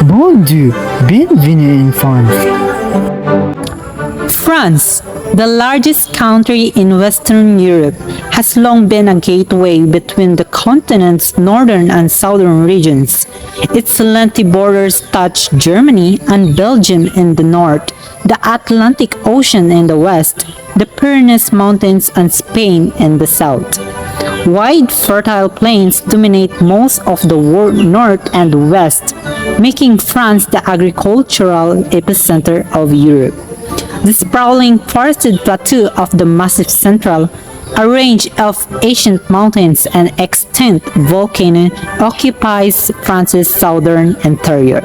Bonjour, bienvenue in France. France, the largest country in Western Europe, has long been a gateway between the continent's northern and southern regions. Its lengthy borders touch Germany and Belgium in the north, the Atlantic Ocean in the west, the Pyrenees Mountains and Spain in the south. Wide, fertile plains dominate most of the north and west, making France the agricultural epicenter of Europe. The sprawling forested plateau of the Massif Central, a range of ancient mountains and extinct volcanoes, occupies France's southern interior.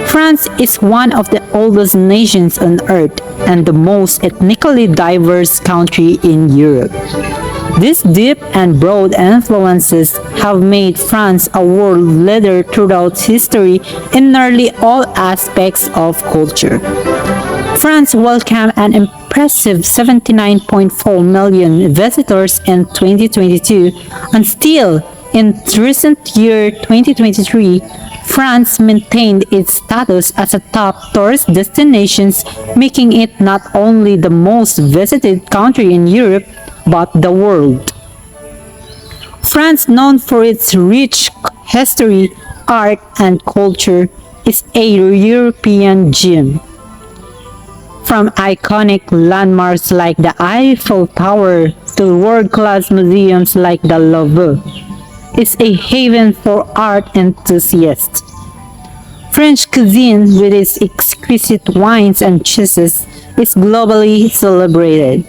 France is one of the oldest nations on earth and the most ethnically diverse country in Europe. These deep and broad influences have made France a world leader throughout history in nearly all aspects of culture. France welcomed an impressive 79.4 million visitors in 2022, and still, in recent year 2023, France maintained its status as a top tourist destination, making it not only the most visited country in Europe, but the world. France, known for its rich history, art, and culture, is a European gem. From iconic landmarks like the Eiffel Tower to world-class museums like the Louvre, it's a haven for art enthusiasts. French cuisine, with its exquisite wines and cheeses, is globally celebrated.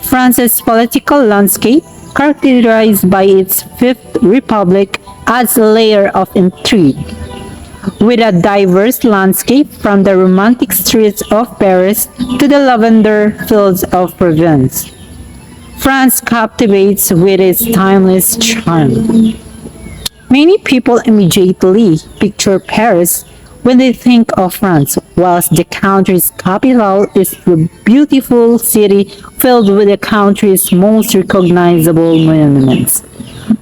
France's political landscape, characterized by its Fifth Republic, adds a layer of intrigue. With a diverse landscape from the romantic streets of Paris to the lavender fields of Provence, France captivates with its timeless charm. Many people immediately picture Paris when they think of France, whilst the country's capital is a beautiful city filled with the country's most recognizable monuments.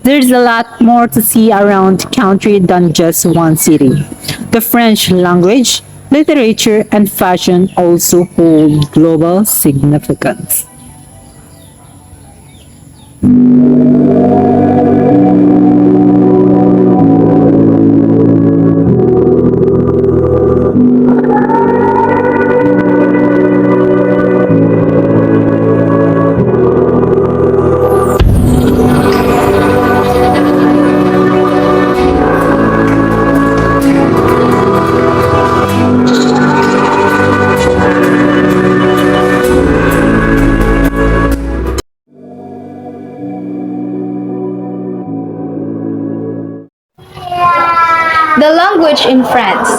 There's a lot more to see around the country than just one city. The French language, literature, and fashion also hold global significance. The language in France.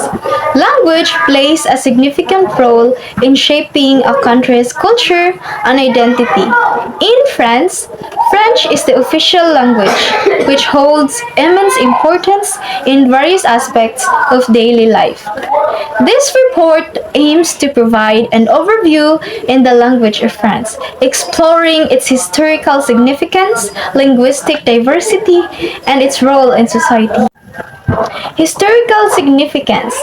Language plays a significant role in shaping a country's culture and identity. In France, French is the official language, which holds immense importance in various aspects of daily life. This report aims to provide an overview in the language of France, exploring its historical significance, linguistic diversity, and its role in society. Historical significance.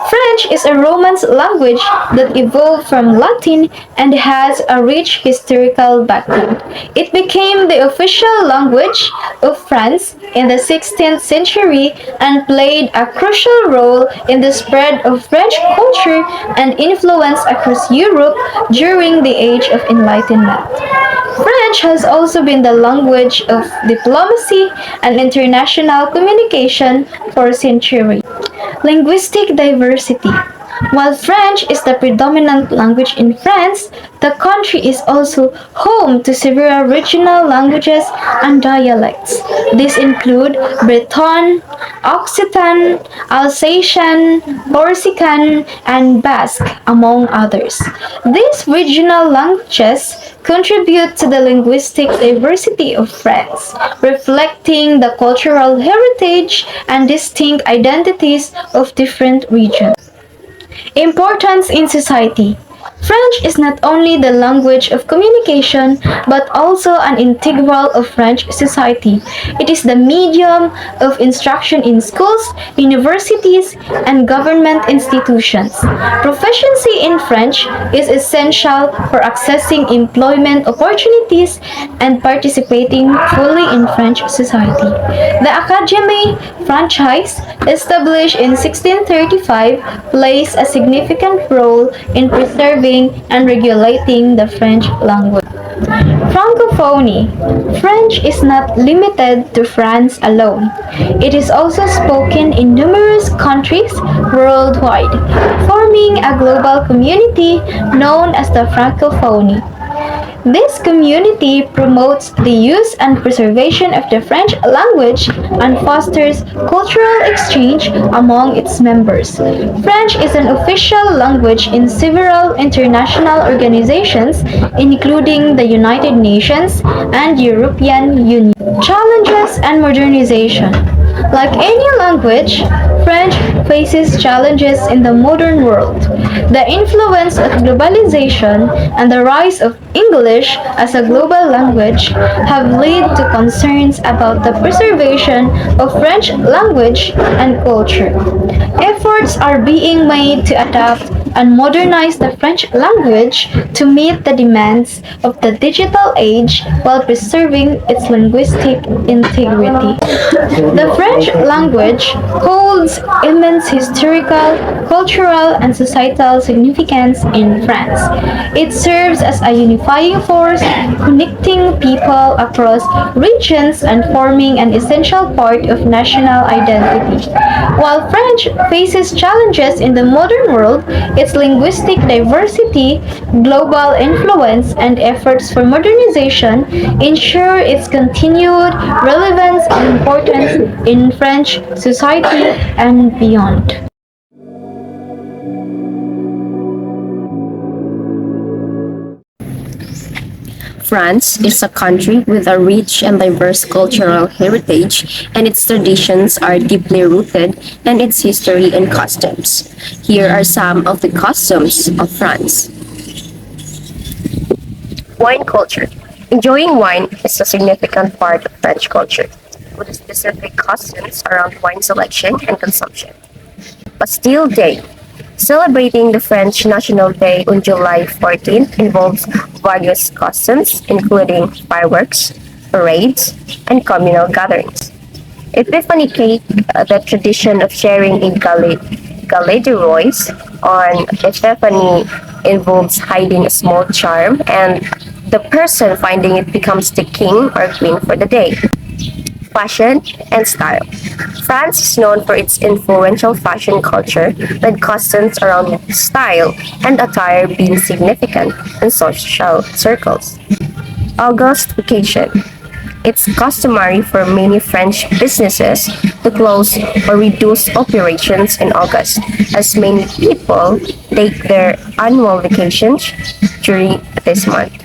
French is a Romance language that evolved from Latin and has a rich historical background. It became the official language of France in the 16th century and played a crucial role in the spread of French culture and influence across Europe during the Age of Enlightenment. French has also been the language of diplomacy and international communication for centuries. Linguistic diversity. While French is the predominant language in France, the country is also home to several regional languages and dialects. These include Breton, Occitan, Alsatian, Corsican, and Basque, among others. These regional languages contribute to the linguistic diversity of France, reflecting the cultural heritage and distinct identities of different regions. Importance in society. French is not only the language of communication but also an integral of French society. It is the medium of instruction in schools, universities, and government institutions. Proficiency in French is essential for accessing employment opportunities and participating fully in French society. The Académie Française, established in 1635, plays a significant role in preserving and regulating the French language. Francophonie. French is not limited to France alone. It is also spoken in numerous countries worldwide, forming a global community known as the Francophonie. This community promotes the use and preservation of the French language and fosters cultural exchange among its members. French is an official language in several international organizations, including the United Nations and European Union. Challenges and modernization. Like any language, French faces challenges in the modern world. The influence of globalization and the rise of English as a global language have led to concerns about the preservation of French language and culture. Efforts are being made to adapt and modernize the French language to meet the demands of the digital age while preserving its linguistic integrity. The French language holds immense historical, cultural, and societal significance in France. It serves as a unifying force, connecting people across regions and forming an essential part of national identity. While French faces challenges in the modern world, its linguistic diversity, global influence, and efforts for modernization ensure its continued relevance and importance in French society and beyond. France is a country with a rich and diverse cultural heritage, and its traditions are deeply rooted in its history and customs. Here are some of the customs of France. Wine culture. Enjoying wine is a significant part of French culture, with specific customs around wine selection and consumption. Bastille Day. Celebrating the French National Day on July 14th involves various customs, including fireworks, parades, and communal gatherings. Epiphany cake, the tradition of sharing a galette de rose on Epiphany involves hiding a small charm, and the person finding it becomes the king or queen for the day. Fashion and style. France is known for its influential fashion culture, with customs around style and attire being significant in social circles. August vacation. It's customary for many French businesses to close or reduce operations in August, as many people take their annual vacations during this month.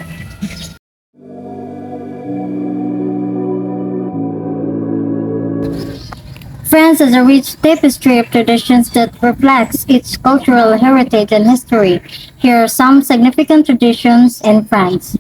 France has a rich tapestry of traditions that reflects its cultural heritage and history. Here are some significant traditions in France.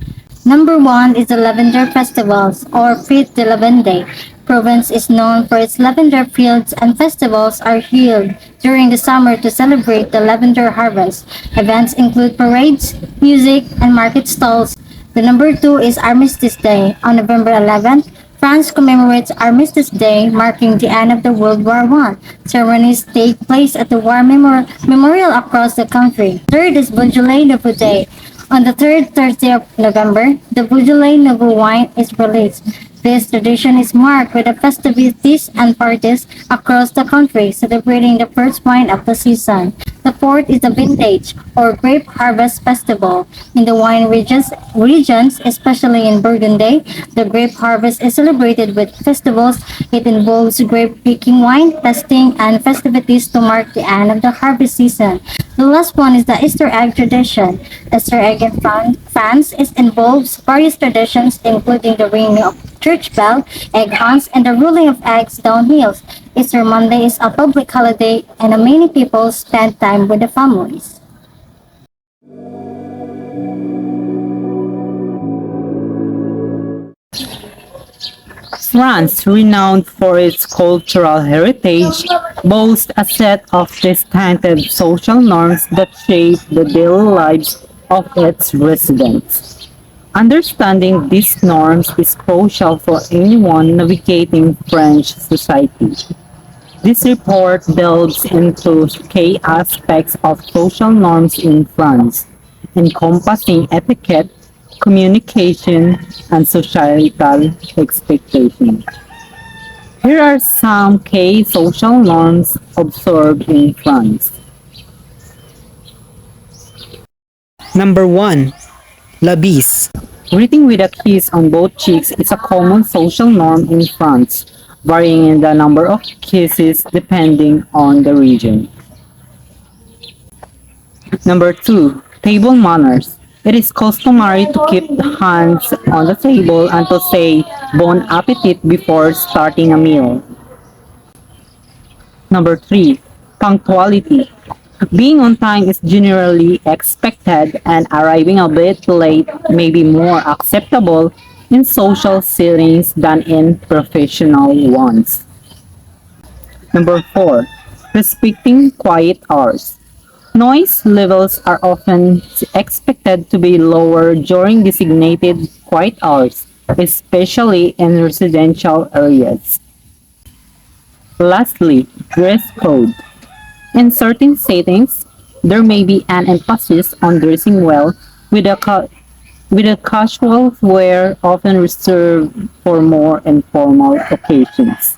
Number one is the Lavender Festivals, or Fête de Lavande. Provence is known for its lavender fields, and festivals are held during the summer to celebrate the lavender harvest. Events include parades, music, and market stalls. The number two is Armistice Day. On November 11th, France commemorates Armistice Day, marking the end of the World War I. Ceremonies take place at the War Memorial across the country. Third is Beaujolais Nouveau Day. On the third Thursday of November, the Beaujolais Nouveau wine is released. This tradition is marked with the festivities and parties across the country, celebrating the first wine of the season. The fourth is the Vintage, or Grape Harvest Festival. In the wine regions, especially in Burgundy, the grape harvest is celebrated with festivals. It involves grape picking, wine testing, and festivities to mark the end of the harvest season. The last one is the Easter egg tradition. Easter egg in France involves various traditions, including the ringing of church bell, egg hunts, and the rolling of eggs down hills. Easter Monday is a public holiday, and many people spend time with their families. France, renowned for its cultural heritage, boasts a set of distinctive social norms that shape the daily lives of its residents. Understanding these norms is crucial for anyone navigating French society. This report delves into key aspects of social norms in France, encompassing etiquette, communication, and societal expectations. Here are some key social norms observed in France. Number 1. La bise. Greeting with a kiss on both cheeks is a common social norm in France, varying in the number of kisses depending on the region. Number 2. Table manners. It is customary to keep the hands on the table and to say bon appetit before starting a meal. Number 3. Punctuality. Being on time is generally expected, and arriving a bit late may be more acceptable in social settings than in professional ones. Number 4. Respecting quiet hours. Noise levels are often expected to be lower during designated quiet hours, especially in residential areas. Lastly, dress code. In certain settings, there may be an emphasis on dressing well, with a casual wear often reserved for more informal occasions.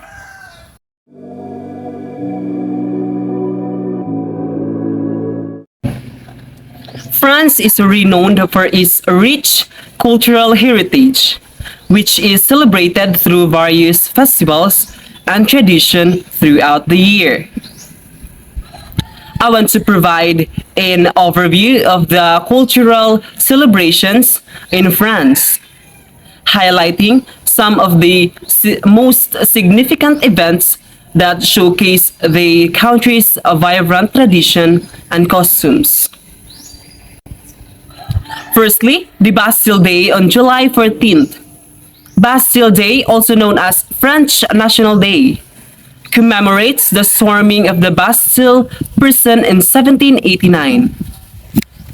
France is renowned for its rich cultural heritage, which is celebrated through various festivals and tradition throughout the year. I want to provide an overview of the cultural celebrations in France, highlighting some of the most significant events that showcase the country's vibrant tradition and costumes. Firstly, the Bastille Day on July 14th. Bastille Day, also known as French National Day, commemorates the storming of the Bastille prison in 1789,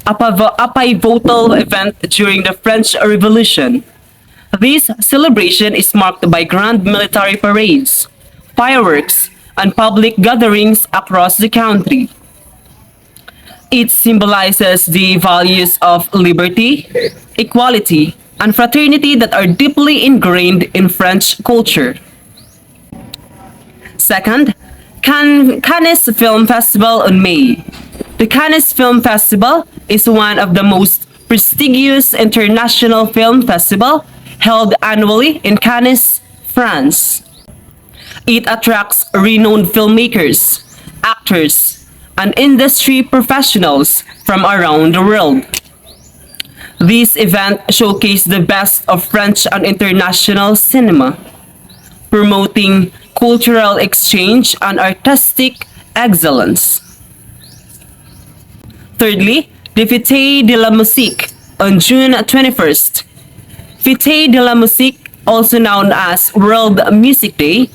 a pivotal event during the French Revolution. This celebration is marked by grand military parades, fireworks, and public gatherings across the country. It symbolizes the values of liberty, equality, and fraternity that are deeply ingrained in French culture. Second, Cannes Film Festival in May. The Cannes Film Festival is one of the most prestigious international film festivals held annually in Cannes, France. It attracts renowned filmmakers, actors, and industry professionals from around the world. This event showcases the best of French and international cinema, promoting cultural exchange and artistic excellence. Thirdly, the Fête de la Musique on June 21st. Fête de la Musique, also known as World Music Day,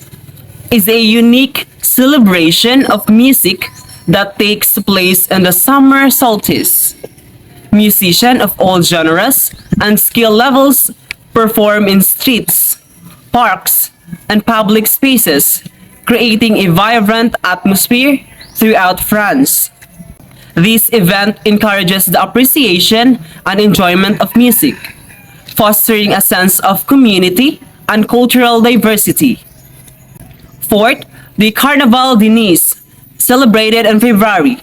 is a unique celebration of music that takes place in the summer solstice. Musicians of all genres and skill levels perform in streets, parks, and public spaces, creating a vibrant atmosphere throughout France. This event encourages the appreciation and enjoyment of music, fostering a sense of community and cultural diversity. Fourth, the Carnaval de Nice, celebrated in February.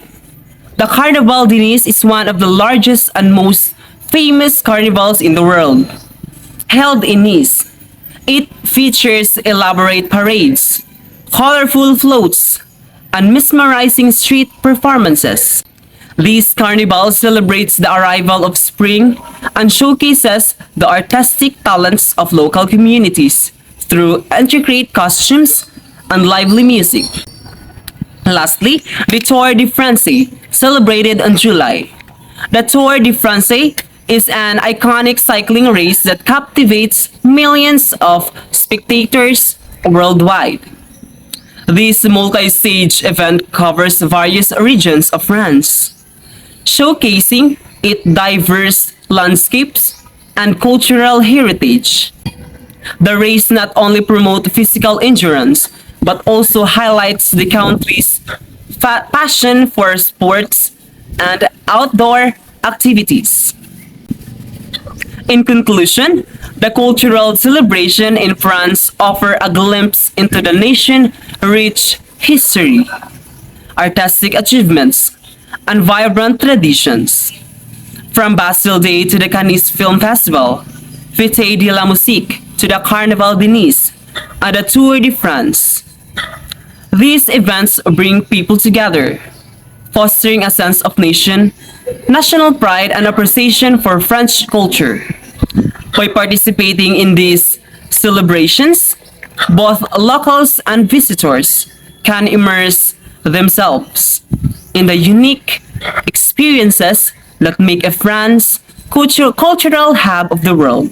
The Carnaval de Nice is one of the largest and most famous carnivals in the world. Held in Nice, it features elaborate parades, colorful floats, and mesmerizing street performances. This carnival celebrates the arrival of spring and showcases the artistic talents of local communities through intricate costumes and lively music. Lastly, the Tour de France, celebrated in July. The Tour de France is an iconic cycling race that captivates millions of spectators worldwide. This multi-stage event covers various regions of France, showcasing its diverse landscapes and cultural heritage. The race not only promotes physical endurance, but also highlights the country's passion for sports and outdoor activities. In conclusion, the cultural celebration in France offer a glimpse into the nation's rich history, artistic achievements, and vibrant traditions. From Bastille Day to the Cannes Film Festival, Fête de la Musique to the Carnaval de Nice, and the Tour de France. These events bring people together, fostering a sense of national pride and appreciation for French culture. By participating in these celebrations, both locals and visitors can immerse themselves in the unique experiences that make a France cultural hub of the world.